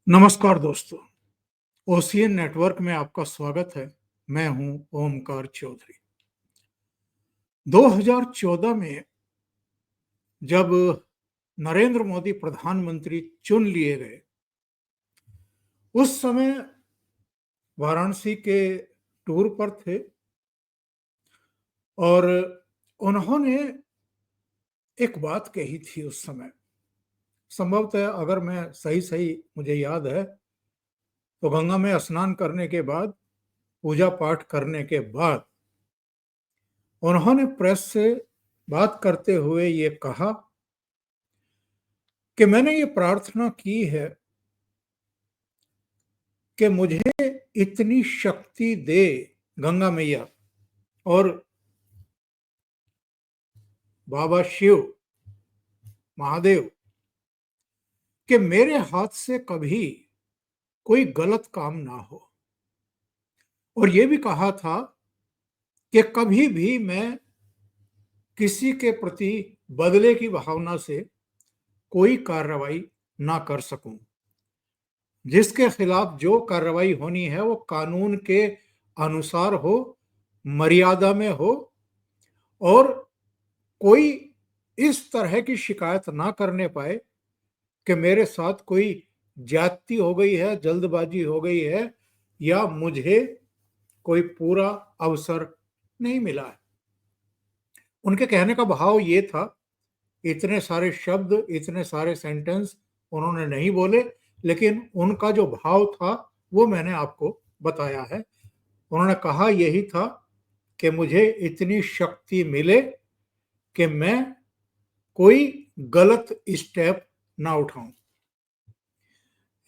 नमस्कार दोस्तों, ocean network में आपका स्वागत है। मैं हूं ओमकार चौधरी। 2014 में जब नरेंद्र मोदी प्रधानमंत्री चुन लिए गए, उस समय वाराणसी के टूर पर थे और उन्होंने एक बात कही थी उस समय। संभवतः अगर मैं सही मुझे याद है, तो गंगा में स्नान करने के बाद, पूजा पाठ करने के बाद उन्होंने प्रेस से बात करते हुए ये कहा कि मैंने ये प्रार्थना की है कि मुझे इतनी शक्ति दे गंगा मैया और बाबा शिव, महादेव, कि मेरे हाथ से कभी कोई गलत काम ना हो। और ये भी कहा था कि कभी भी मैं किसी के प्रति बदले की भावना से कोई कार्रवाई ना कर सकूं। जिसके खिलाफ जो कार्रवाई होनी है वो कानून के अनुसार हो, मर्यादा में हो, और कोई इस तरह की शिकायत ना करने पाए कि मेरे साथ कोई ज्यादती हो गई है, जल्दबाजी हो गई है, या मुझे कोई पूरा अवसर नहीं मिला है। उनके कहने का भाव ये था, इतने सारे शब्द, इतने सारे सेंटेंस उन्होंने नहीं बोले, लेकिन उनका जो भाव था वो मैंने आपको बताया है। उन्होंने कहा यही था कि मुझे इतनी शक्ति मिले कि मैं कोई गलत स्टेप ना उठाऊं।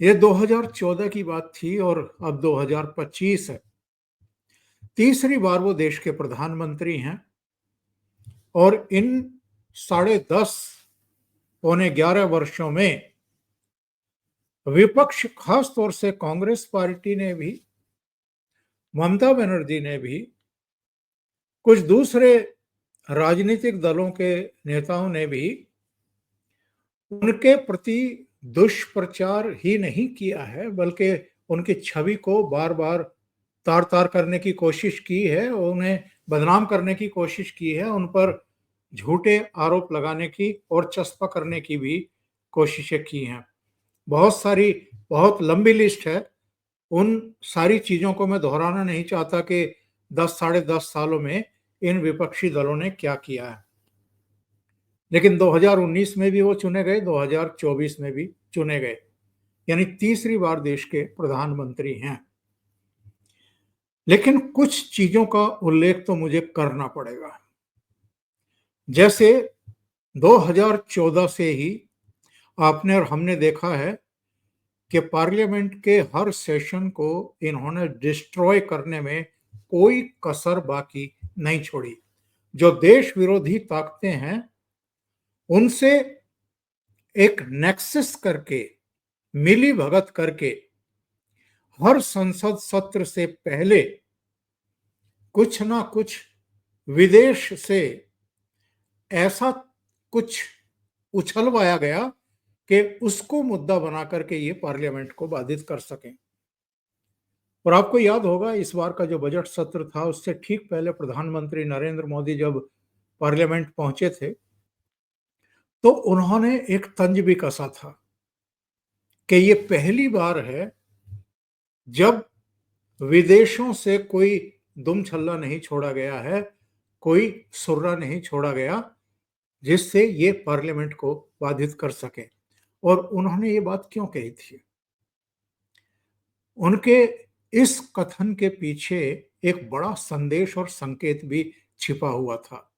ये 2014 की बात थी और अब 2025 है। तीसरी बार वो देश के प्रधानमंत्री हैं और इन 10.5 पौने 11 वर्षों में विपक्ष, खास तौर से कांग्रेस पार्टी ने भी, ममता बनर्जी ने भी, कुछ दूसरे राजनीतिक दलों के नेताओं ने भी उनके प्रति दुष्प्रचार ही नहीं किया है, बल्कि उनकी छवि को बार बार तार तार करने की कोशिश की है, उन्हें बदनाम करने की कोशिश की है, उन पर झूठे आरोप लगाने की और चस्पा करने की भी कोशिशें की हैं। बहुत सारी, बहुत लंबी लिस्ट है। उन सारी चीजों को मैं दोहराना नहीं चाहता कि 10 साढ़े 10 सालों में इन विपक्षी दलों ने क्या किया है। लेकिन 2019 में भी वो चुने गए, 2024 में भी चुने गए, यानी तीसरी बार देश के प्रधानमंत्री हैं। लेकिन कुछ चीजों का उल्लेख तो मुझे करना पड़ेगा। जैसे 2014 से ही आपने और हमने देखा है कि पार्लियामेंट के हर सेशन को इन्होंने डिस्ट्रॉय करने में कोई कसर बाकी नहीं छोड़ी। जो देश विरोधी ताकतें हैं, उनसे एक नेक्सस करके, मिली भगत करके, हर संसद सत्र से पहले कुछ ना कुछ विदेश से ऐसा कुछ उछलवाया गया कि उसको मुद्दा बना करके ये पार्लियामेंट को बाधित कर सकें। और आपको याद होगा, इस बार का जो बजट सत्र था, उससे ठीक पहले प्रधानमंत्री नरेंद्र मोदी जब पार्लियामेंट पहुंचे थे, तो उन्होंने एक तंज भी कसा था कि ये पहली बार है जब विदेशों से कोई दुम छल्ला नहीं छोड़ा गया है, कोई सुर्रा नहीं छोड़ा गया, जिससे ये पार्लियामेंट को बाधित कर सके। और उन्होंने ये बात क्यों कही थी? उनके इस कथन के पीछे एक बड़ा संदेश और संकेत भी छिपा हुआ था,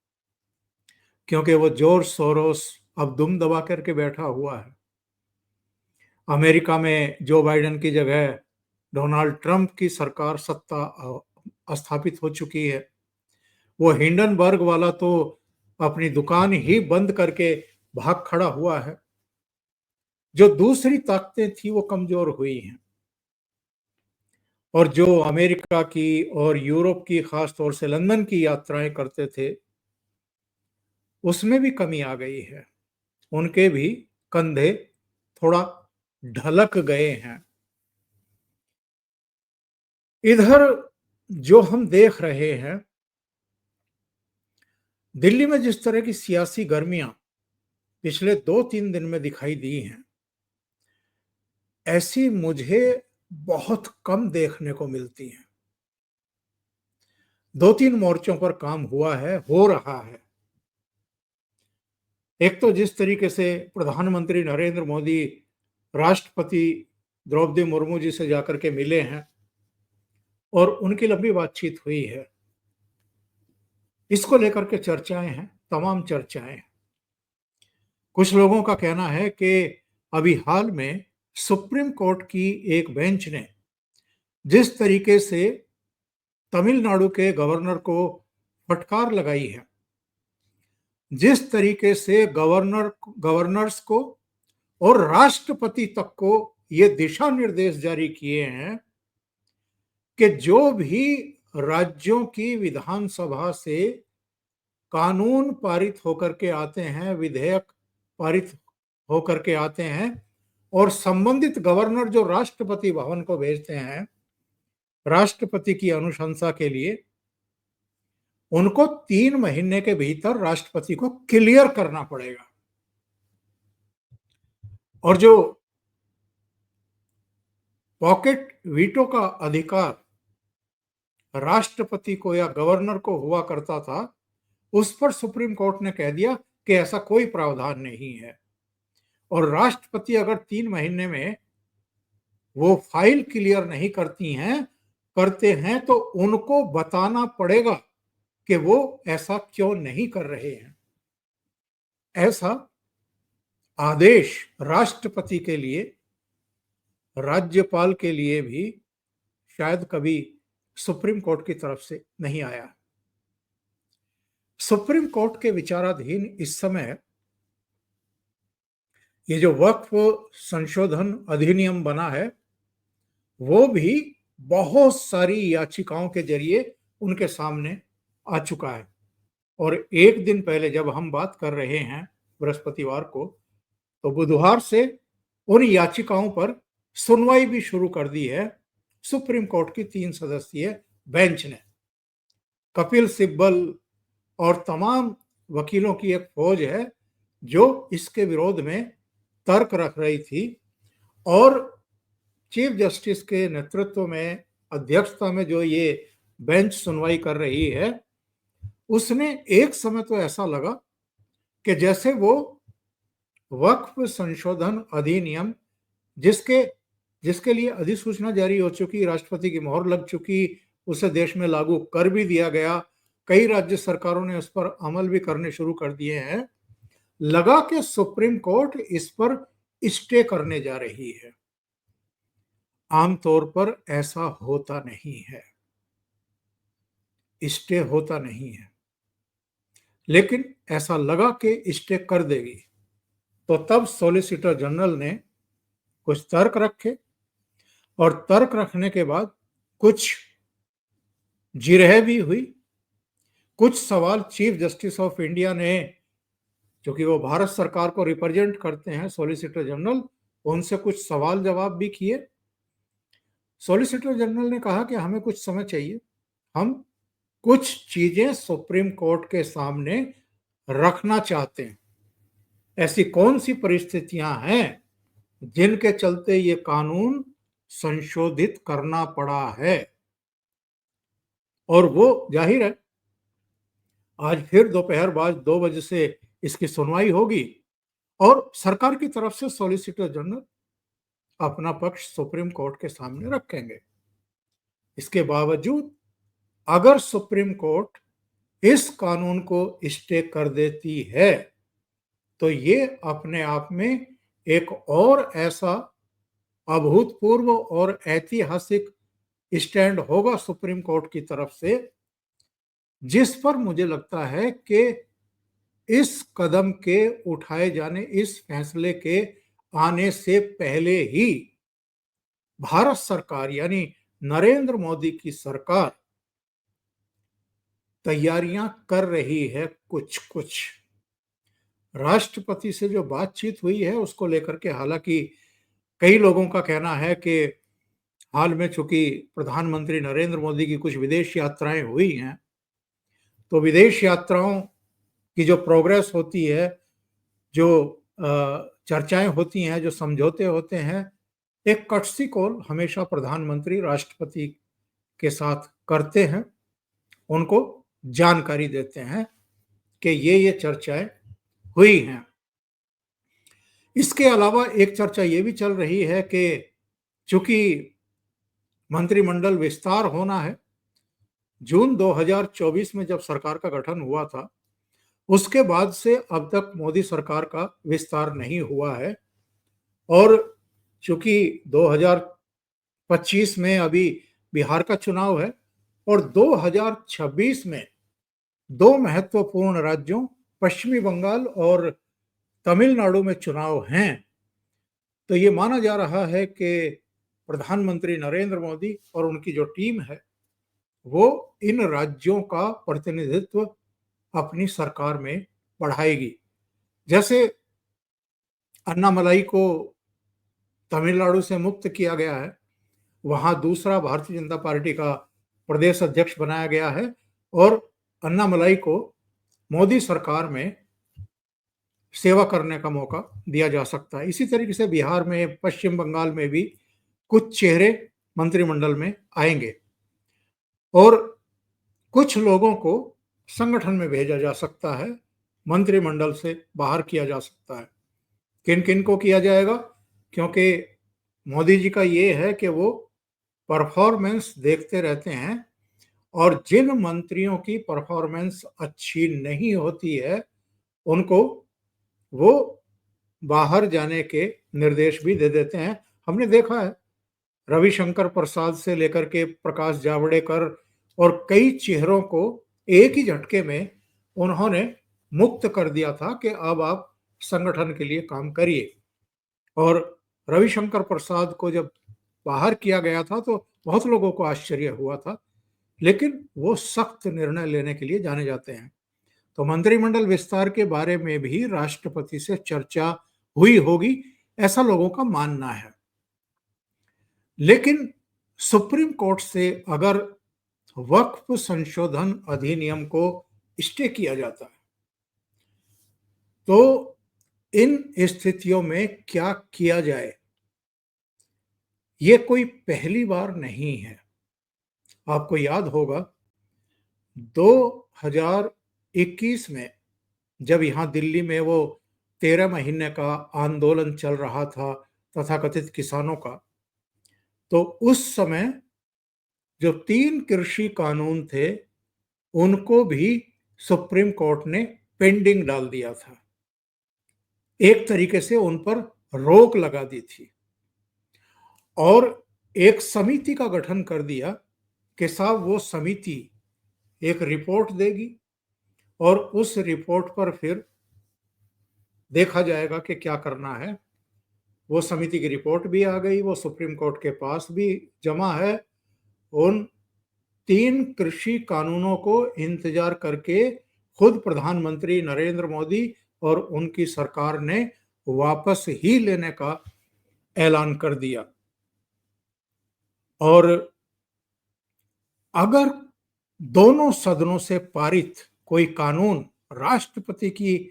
क्योंकि वो जॉर्ज सोरोस अब दुम दबा करके बैठा हुआ है। अमेरिका में जो बाइडेन की जगह डोनाल्ड ट्रंप की सरकार सत्ता स्थापित हो चुकी है। वो हिंडनबर्ग वाला तो अपनी दुकान ही बंद करके भाग खड़ा हुआ है। जो दूसरी ताकतें थी वो कमजोर हुई हैं, और जो अमेरिका की और यूरोप की, खास तौर से लंदन की यात्राएं करते थे, उसमें भी कमी आ गई है। उनके भी कंधे थोड़ा ढलक गए हैं। इधर जो हम देख रहे हैं, दिल्ली में जिस तरह की सियासी गर्मियां पिछले 2-3 दिन में दिखाई दी हैं, ऐसी मुझे बहुत कम देखने को मिलती हैं। 2-3 मोर्चों पर काम हुआ है, हो रहा है। एक तो जिस तरीके से प्रधानमंत्री नरेंद्र मोदी राष्ट्रपति द्रौपदी मुर्मू जी से जाकर के मिले हैं और उनकी लंबी बातचीत हुई है, इसको लेकर के चर्चाएं हैं, तमाम चर्चाएं हैं। कुछ लोगों का कहना है कि अभी हाल में सुप्रीम कोर्ट की एक बेंच ने जिस तरीके से तमिलनाडु के गवर्नर को फटकार लगाई है, जिस तरीके से गवर्नर्स को और राष्ट्रपति तक को ये दिशा निर्देश जारी किए हैं कि जो भी राज्यों की विधानसभा से कानून पारित होकर के आते हैं, विधेयक पारित होकर के आते हैं और संबंधित गवर्नर जो राष्ट्रपति भवन को भेजते हैं राष्ट्रपति की अनुशंसा के लिए, उनको 3 महीने के भीतर राष्ट्रपति को क्लियर करना पड़ेगा। और जो पॉकेट वीटो का अधिकार राष्ट्रपति को या गवर्नर को हुआ करता था, उस पर सुप्रीम कोर्ट ने कह दिया कि ऐसा कोई प्रावधान नहीं है और राष्ट्रपति अगर 3 महीने में वो फाइल क्लियर नहीं करते हैं तो उनको बताना पड़ेगा कि वो ऐसा क्यों नहीं कर रहे हैं। ऐसा आदेश राष्ट्रपति के लिए, राज्यपाल के लिए भी शायद कभी सुप्रीम कोर्ट की तरफ से नहीं आया। सुप्रीम कोर्ट के विचाराधीन इस समय ये जो वक्फ संशोधन अधिनियम बना है, वो भी बहुत सारी याचिकाओं के जरिए उनके सामने आ चुका है। और एक दिन पहले जब हम बात कर रहे हैं बृहस्पतिवार को, तो बुधवार से उन याचिकाओं पर सुनवाई भी शुरू कर दी है सुप्रीम कोर्ट की 3 सदस्यीय बेंच ने। कपिल सिब्बल और तमाम वकीलों की एक फौज है जो इसके विरोध में तर्क रख रही थी और चीफ जस्टिस के नेतृत्व में, अध्यक्षता में जो ये बेंच सुनवाई कर रही है, उसने एक समय तो ऐसा लगा कि जैसे वो वक्फ संशोधन अधिनियम जिसके लिए अधिसूचना जारी हो चुकी, राष्ट्रपति की मोहर लग चुकी, उसे देश में लागू कर भी दिया गया, कई राज्य सरकारों ने उस पर अमल भी करने शुरू कर दिए हैं, लगा कि सुप्रीम कोर्ट इस पर स्टे करने जा रही है। आमतौर पर ऐसा होता नहीं है, स्टे होता नहीं है, लेकिन ऐसा लगा कि स्टे कर देगी। तो तब सॉलिसिटर जनरल ने कुछ तर्क रखे और तर्क रखने के बाद कुछ जिरह भी हुई। कुछ सवाल चीफ जस्टिस ऑफ इंडिया ने, क्योंकि वो भारत सरकार को रिप्रेजेंट करते हैं सॉलिसिटर जनरल, उनसे कुछ सवाल जवाब भी किए। सॉलिसिटर जनरल ने कहा कि हमें कुछ समय चाहिए, हम कुछ चीजें सुप्रीम कोर्ट के सामने रखना चाहते हैं। ऐसी कौन सी परिस्थितियां हैं जिनके चलते ये कानून संशोधित करना पड़ा है। और वो जाहिर है आज फिर दोपहर बाद 2 बजे से इसकी सुनवाई होगी और सरकार की तरफ से सॉलिसिटर जनरल अपना पक्ष सुप्रीम कोर्ट के सामने रखेंगे। इसके बावजूद अगर सुप्रीम कोर्ट इस कानून को स्टे कर देती है तो ये अपने आप में एक और ऐसा अभूतपूर्व और ऐतिहासिक स्टैंड होगा सुप्रीम कोर्ट की तरफ से, जिस पर मुझे लगता है कि इस कदम के उठाए जाने, इस फैसले के आने से पहले ही भारत सरकार यानी नरेंद्र मोदी की सरकार तैयारियां कर रही है। कुछ राष्ट्रपति से जो बातचीत हुई है उसको लेकर के हालांकि कई लोगों का कहना है कि हाल में चूंकि प्रधानमंत्री नरेंद्र मोदी की कुछ विदेश यात्राएं हुई हैं, तो विदेश यात्राओं की जो प्रोग्रेस होती है, जो चर्चाएं होती हैं, जो समझौते होते हैं, एक कटसी कॉल हमेशा प्रधानमंत्री राष्ट्रपति के साथ करते हैं, उनको जानकारी देते हैं कि ये चर्चाएं हुई हैं। इसके अलावा एक चर्चा ये भी चल रही है कि चूंकि मंत्रिमंडल विस्तार होना है, जून 2024 में जब सरकार का गठन हुआ था, उसके बाद से अब तक मोदी सरकार का विस्तार नहीं हुआ है। और चूंकि 2025 में अभी बिहार का चुनाव है और 2026 में दो महत्वपूर्ण राज्यों पश्चिमी बंगाल और तमिलनाडु में चुनाव हैं, तो ये माना जा रहा है कि प्रधानमंत्री नरेंद्र मोदी और उनकी जो टीम है, वो इन राज्यों का प्रतिनिधित्व अपनी सरकार में बढ़ाएगी। जैसे अन्नामलाई को तमिलनाडु से मुक्त किया गया है, वहां दूसरा भारतीय जनता पार्टी का प्रदेश अध्यक्ष बनाया गया है और अन्नामलाई को मोदी सरकार में सेवा करने का मौका दिया जा सकता है। इसी तरीके से बिहार में, पश्चिम बंगाल में भी कुछ चेहरे मंत्रिमंडल में आएंगे और कुछ लोगों को संगठन में भेजा जा सकता है, मंत्रिमंडल से बाहर किया जा सकता है। किन किन को किया जाएगा? क्योंकि मोदी जी का ये है कि वो परफॉर्मेंस देखते रहते हैं और जिन मंत्रियों की परफॉर्मेंस अच्छी नहीं होती है, उनको वो बाहर जाने के निर्देश भी दे देते हैं। हमने देखा है, रविशंकर प्रसाद से लेकर के प्रकाश जावड़ेकर और कई चेहरों को एक ही झटके में उन्होंने मुक्त कर दिया था कि अब आप संगठन के लिए काम करिए। और रविशंकर प्रसाद को जब बाहर किया गया था तो बहुत लोगों को आश्चर्य हुआ था, लेकिन वो सख्त निर्णय लेने के लिए जाने जाते हैं। तो मंत्रिमंडल विस्तार के बारे में भी राष्ट्रपति से चर्चा हुई होगी, ऐसा लोगों का मानना है। लेकिन सुप्रीम कोर्ट से अगर वक्फ संशोधन अधिनियम को स्टे किया जाता है, तो इन स्थितियों में क्या किया जाए, ये कोई पहली बार नहीं है। आपको याद होगा 2021 में जब यहाँ दिल्ली में वो 13 महीने का आंदोलन चल रहा था तथाकथित किसानों का, तो उस समय जो 3 कृषि कानून थे, उनको भी सुप्रीम कोर्ट ने पेंडिंग डाल दिया था। एक तरीके से उन पर रोक लगा दी थी और एक समिति का गठन कर दिया कि साहब वो समिति एक रिपोर्ट देगी और उस रिपोर्ट पर फिर देखा जाएगा कि क्या करना है। वो समिति की रिपोर्ट भी आ गई, वो सुप्रीम कोर्ट के पास भी जमा है। उन 3 कृषि कानूनों को इंतजार करके खुद प्रधानमंत्री नरेंद्र मोदी और उनकी सरकार ने वापस ही लेने का ऐलान कर दिया। और अगर दोनों सदनों से पारित कोई कानून राष्ट्रपति की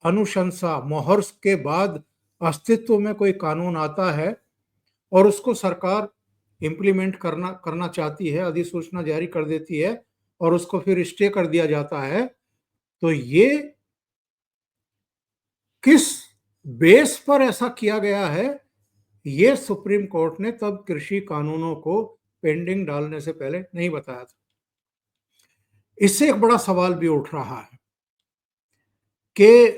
अनुशंसा मोहर के बाद अस्तित्व में कोई कानून आता है और उसको सरकार इंप्लीमेंट करना चाहती है, अधिसूचना जारी कर देती है और उसको फिर स्टे कर दिया जाता है, तो ये किस बेस पर ऐसा किया गया है, ये सुप्रीम कोर्ट ने तब कृषि कानूनों को पेंडिंग डालने से पहले नहीं बताया था। इससे एक बड़ा सवाल भी उठ रहा है कि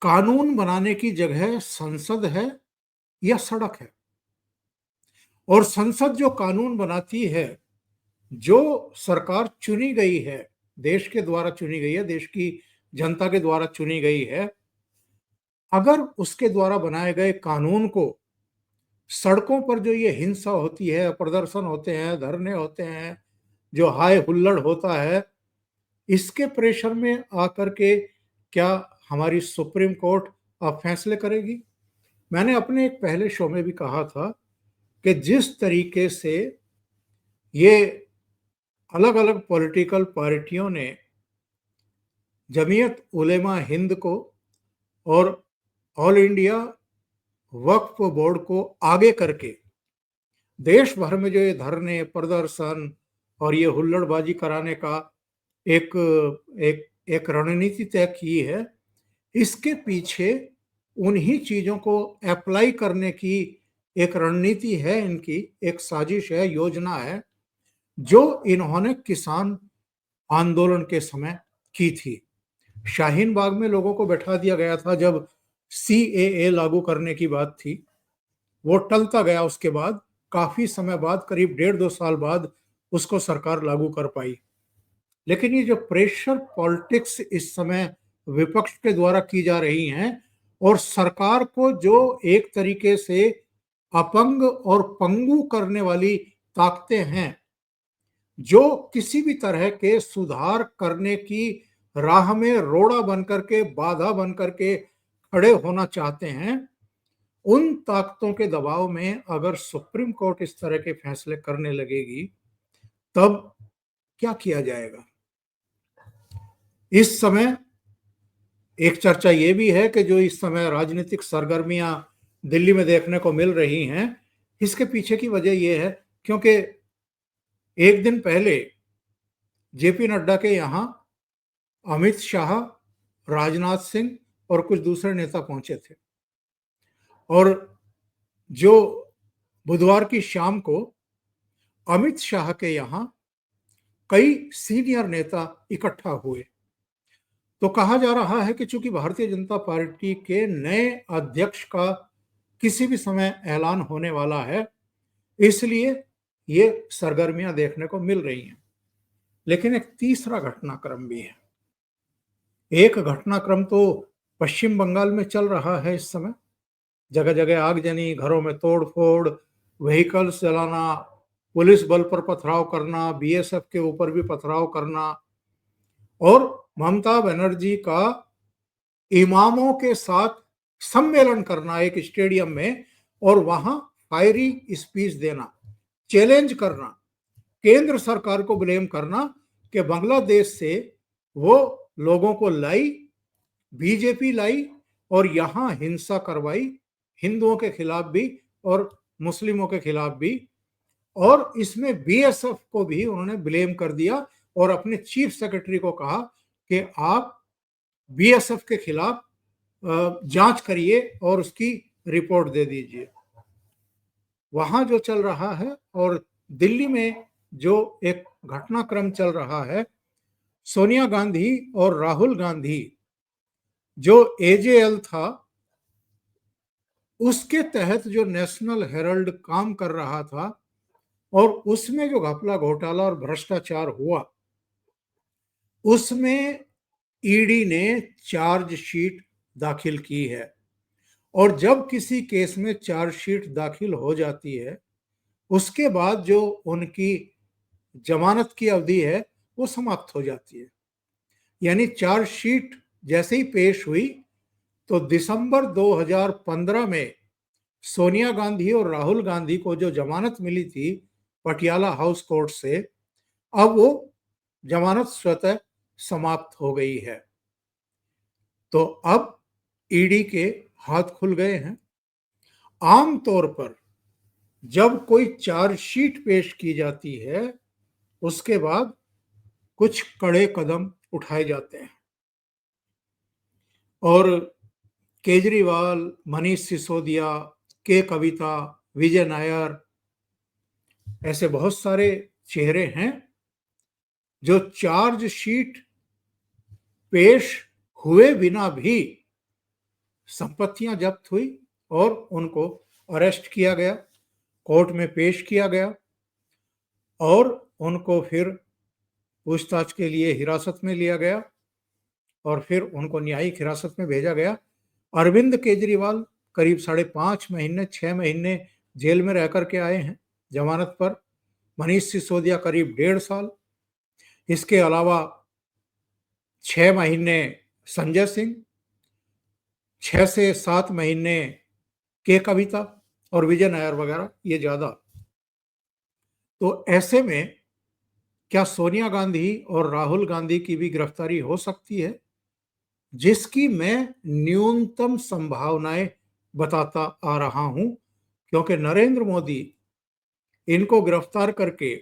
कानून बनाने की जगह संसद है या सड़क है, और संसद जो कानून बनाती है, जो सरकार चुनी गई है, देश के द्वारा चुनी गई है, देश की जनता के द्वारा चुनी गई है, अगर उसके द्वारा बनाए गए कानून को सड़कों पर जो ये हिंसा होती है, प्रदर्शन होते हैं, धरने होते हैं, जो हाय हुल्लड़ होता है, इसके प्रेशर में आकर के क्या हमारी सुप्रीम कोर्ट अब फैसले करेगी? मैंने अपने एक पहले शो में भी कहा था कि जिस तरीके से ये अलग-अलग पॉलिटिकल पार्टियों ने जमीयत उलेमा हिंद को और ऑल इंडिया वक्फ बोर्ड को आगे करके देश भर में जो ये धरने, प्रदर्शन और ये हुल्लड़बाजी कराने का एक एक एक रणनीति तय की है, इसके पीछे उन्हीं चीज़ों को अप्लाई करने की एक रणनीति है इनकी, एक साजिश है, योजना है, जो इन्होंने किसान आंदोलन के समय की थी। शाहीन बाग में लोगों को बैठा दिया गया था जब सीएए लागू करने की बात थी। वो टलता गया उसके बाद, काफ़ी समय बाद, करीब डेढ़ 2 साल बाद उसको सरकार लागू कर पाई। लेकिन ये जो प्रेशर पॉलिटिक्स इस समय विपक्ष के द्वारा की जा रही हैं और सरकार को जो एक तरीके से अपंग और पंगु करने वाली ताकतें हैं, जो किसी भी तरह के सुधार करने की राह में रोड़ा बन करके, बाधा बन करके खड़े होना चाहते हैं, उन ताकतों के दबाव में अगर सुप्रीम कोर्ट इस तरह के फैसले करने लगेगी, तब क्या किया जाएगा? इस समय एक चर्चा ये भी है कि जो इस समय राजनीतिक सरगर्मियां दिल्ली में देखने को मिल रही हैं, इसके पीछे की वजह ये है क्योंकि एक दिन पहले जेपी नड्डा के यहाँ अमित शाह, राजनाथ सिंह और कुछ दूसरे नेता पहुंचे थे और जो बुधवार की शाम को अमित शाह के यहाँ कई सीनियर नेता इकट्ठा हुए। तो कहा जा रहा है कि चूंकि भारतीय जनता पार्टी के नए अध्यक्ष का किसी भी समय ऐलान होने वाला है, इसलिए ये सरगर्मियां देखने को मिल रही हैं। लेकिन एक तीसरा घटनाक्रम भी है। एक घटनाक्रम तो पश्चिम बंगाल में चल रहा है इस समय। जगह जगह आगजनी, घरों में तोड़-फोड़, व्हीकल्स जलाना, पुलिस बल पर पथराव करना, बीएसएफ के ऊपर भी पथराव करना और ममता बनर्जी का इमामों के साथ सम्मेलन करना एक स्टेडियम में और वहां फायरी स्पीच देना, चैलेंज करना, केंद्र सरकार को ब्लेम करना कि बांग्लादेश से वो लोगों को लाई, बीजेपी लाई और यहां हिंसा करवाई, हिंदुओं के खिलाफ भी और मुस्लिमों के खिलाफ भी, और इसमें बीएसएफ को भी उन्होंने ब्लेम कर दिया और अपने चीफ सेक्रेटरी को कहा कि आप बीएसएफ के खिलाफ जांच करिए और उसकी रिपोर्ट दे दीजिए। वहां जो चल रहा है और दिल्ली में जो एक घटनाक्रम चल रहा है, सोनिया गांधी और राहुल गांधी जो एजेएल था उसके तहत जो नेशनल हेराल्ड काम कर रहा था और उसमें जो घपला घोटाला और भ्रष्टाचार हुआ, उसमें ईडी ने चार्जशीट दाखिल की है और जब किसी केस में चार्जशीट दाखिल हो जाती है, उसके बाद जो उनकी जमानत की अवधि है वो समाप्त हो जाती है। यानी चार्जशीट जैसे ही पेश हुई तो दिसंबर 2015 में सोनिया गांधी और राहुल गांधी को जो जमानत मिली थी पटियाला हाउस कोर्ट से, अब वो जमानत स्वतः समाप्त हो गई है। तो अब ईडी के हाथ खुल गए हैं। आमतौर पर जब कोई चार्जशीट पेश की जाती है, उसके बाद कुछ कड़े कदम उठाए जाते हैं और केजरीवाल, मनीष सिसोदिया, के कविता, विजय नायर, ऐसे बहुत सारे चेहरे हैं जो चार्जशीट पेश हुए बिना भी संपत्तियां जब्त हुई और उनको अरेस्ट किया गया, कोर्ट में पेश किया गया और उनको फिर पूछताछ के लिए हिरासत में लिया गया और फिर उनको न्यायिक हिरासत में भेजा गया। अरविंद केजरीवाल करीब 5.5 महीने, 6 महीने जेल में रह करके आए हैं जमानत पर। मनीष सिसोदिया करीब 1.5 साल। इसके अलावा 6 महीने संजय सिंह, 6 से 7 महीने के कविता और विजय नायर वगैरह ये ज्यादा। तो ऐसे में क्या सोनिया गांधी और राहुल गांधी की भी गिरफ्तारी हो सकती है, जिसकी मैं न्यूनतम संभावनाएं बताता आ रहा हूं, क्योंकि नरेंद्र मोदी इनको गिरफ्तार करके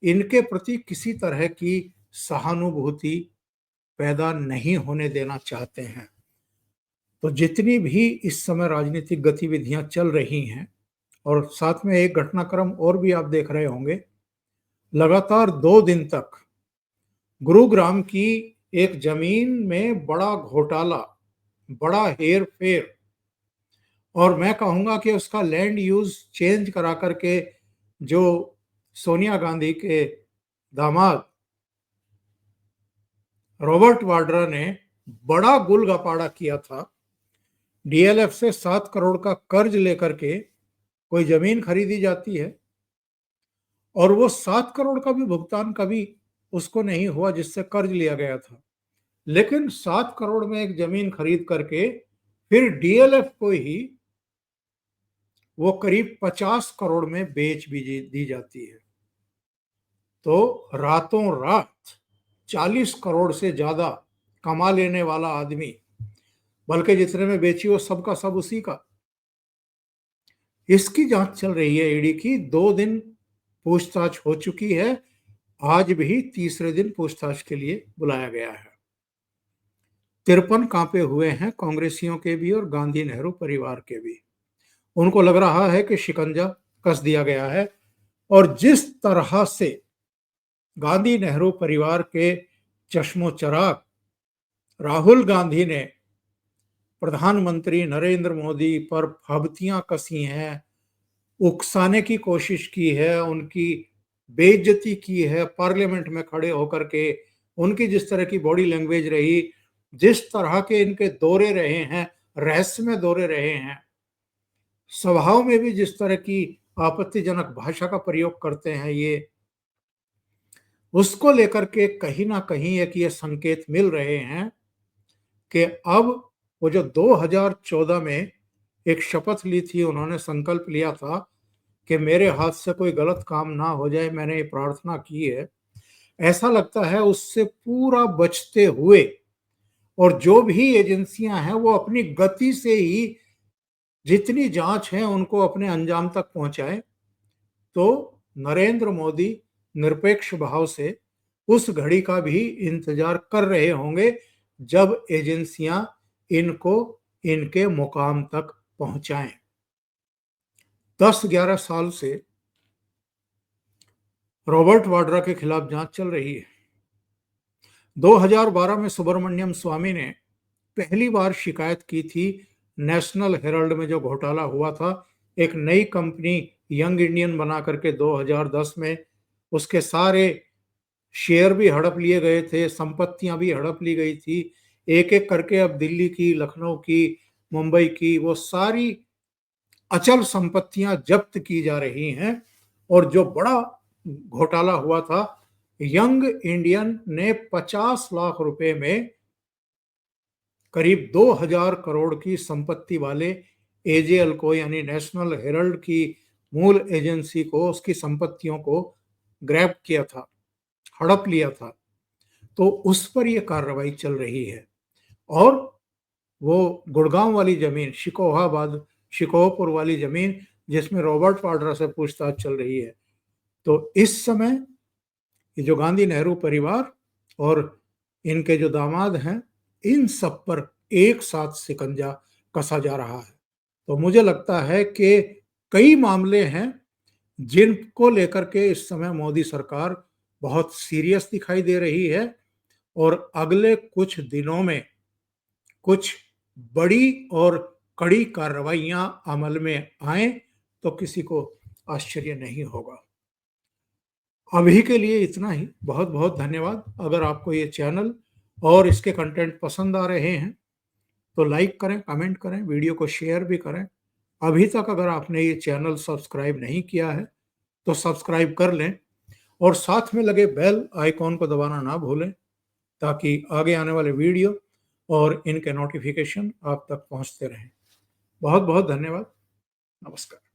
इनके प्रति किसी तरह की सहानुभूति पैदा नहीं होने देना चाहते हैं। तो जितनी भी इस समय राजनीतिक गतिविधियां चल रही हैं, और साथ में एक घटनाक्रम और भी आप देख रहे होंगे, लगातार 2 दिन तक गुरुग्राम की एक जमीन में बड़ा घोटाला, बड़ा हेर फेर, और मैं कहूंगा कि उसका लैंड यूज चेंज करा करके जो सोनिया गांधी के दामाद रॉबर्ट वाड्रा ने बड़ा गुलगपाड़ा किया था। डीएलएफ से 7 करोड़ का कर्ज लेकर के कोई जमीन खरीदी जाती है, और वो 7 करोड़ का भी भुगतान कभी उसको नहीं हुआ जिससे कर्ज लिया गया था। लेकिन 7 करोड़ में एक जमीन खरीद करके फिर डीएलएफ को ही वो करीब 50 करोड़ में बेच भी दी जाती है। तो रातों रात 40 करोड़ से ज्यादा कमा लेने वाला आदमी, बल्कि जितने में बेची वो सबका सब उसी का। इसकी जांच चल रही है ईडी की। 2 दिन पूछताछ हो चुकी है, आज भी तीसरे दिन पूछताछ के लिए बुलाया गया है। 53 कांपे हुए हैं कांग्रेसियों के भी और गांधी नेहरू परिवार के भी। उनको लग रहा है कि शिकंजा कस दिया गया है, और जिस तरह से गांधी नेहरू परिवार के चश्मो चराग राहुल गांधी ने प्रधानमंत्री नरेंद्र मोदी पर फब्तियां कसी हैं, उकसाने की कोशिश की है, उनकी बेइज्जती की है पार्लियामेंट में खड़े होकर के, उनकी जिस तरह की बॉडी लैंग्वेज रही, जिस तरह के इनके दौरे रहे हैं, रहस्यमय दौरे रहे हैं, स्वभाव में भी जिस तरह की आपत्तिजनक भाषा का प्रयोग करते हैं, ये उसको लेकर के कहीं ना कहीं एक ये संकेत मिल रहे हैं कि अब वो जो 2014 में एक शपथ ली थी, उन्होंने संकल्प लिया था कि मेरे हाथ से कोई गलत काम ना हो जाए, मैंने ये प्रार्थना की है, ऐसा लगता है उससे पूरा बचते हुए, और जो भी एजेंसियां हैं वो अपनी गति से ही जितनी जांच है उनको अपने अंजाम तक पहुंचाए। तो नरेंद्र मोदी निरपेक्ष भाव से उस घड़ी का भी इंतजार कर रहे होंगे जब एजेंसियां इनको इनके मुकाम तक पहुंचाएं। 10-11 साल से रॉबर्ट वाड्रा के खिलाफ जांच चल रही है। 2012 में सुब्रमण्यम स्वामी ने पहली बार शिकायत की थी नेशनल हेराल्ड में जो घोटाला हुआ था। एक नई कंपनी यंग इंडियन बना करके 2010 में उसके सारे शेयर भी हड़प लिए गए थे, संपत्तियां भी हड़प ली गई थी। एक एक करके अब दिल्ली की, लखनऊ की, मुंबई की वो सारी अचल संपत्तियां जब्त की जा रही हैं। और जो बड़ा घोटाला हुआ था, यंग इंडियन ने 50 लाख रुपए में करीब 2000 करोड़ की संपत्ति वाले एजेएल को, यानी नेशनल हेराल्ड की मूल एजेंसी को, उसकी संपत्तियों को ग्रैब किया था, हड़प लिया था। तो उस पर यह कार्रवाई चल रही है। और वो गुड़गांव वाली जमीन, शिकोहापुर वाली जमीन, जिसमें रॉबर्ट वाड्रा से पूछताछ चल रही है, तो इस समय ये जो गांधी नेहरू परिवार और इनके जो दामाद हैं, इन सब पर एक साथ शिकंजा कसा जा रहा है। तो मुझे लगता है कि कई मामले हैं जिनको लेकर के इस समय मोदी सरकार बहुत सीरियस दिखाई दे रही है, और अगले कुछ दिनों में कुछ बड़ी और कड़ी कार्रवाइयां अमल में आए तो किसी को आश्चर्य नहीं होगा। अभी के लिए इतना ही। बहुत बहुत धन्यवाद। अगर आपको ये चैनल और इसके कंटेंट पसंद आ रहे हैं तो लाइक करें, कमेंट करें, वीडियो को शेयर भी करें। अभी तक अगर आपने ये चैनल सब्सक्राइब नहीं किया है तो सब्सक्राइब कर लें, और साथ में लगे बेल आइकॉन को दबाना ना भूलें, ताकि आगे आने वाले वीडियो और इनके नोटिफिकेशन आप तक पहुंचते रहें। बहुत बहुत धन्यवाद। नमस्कार।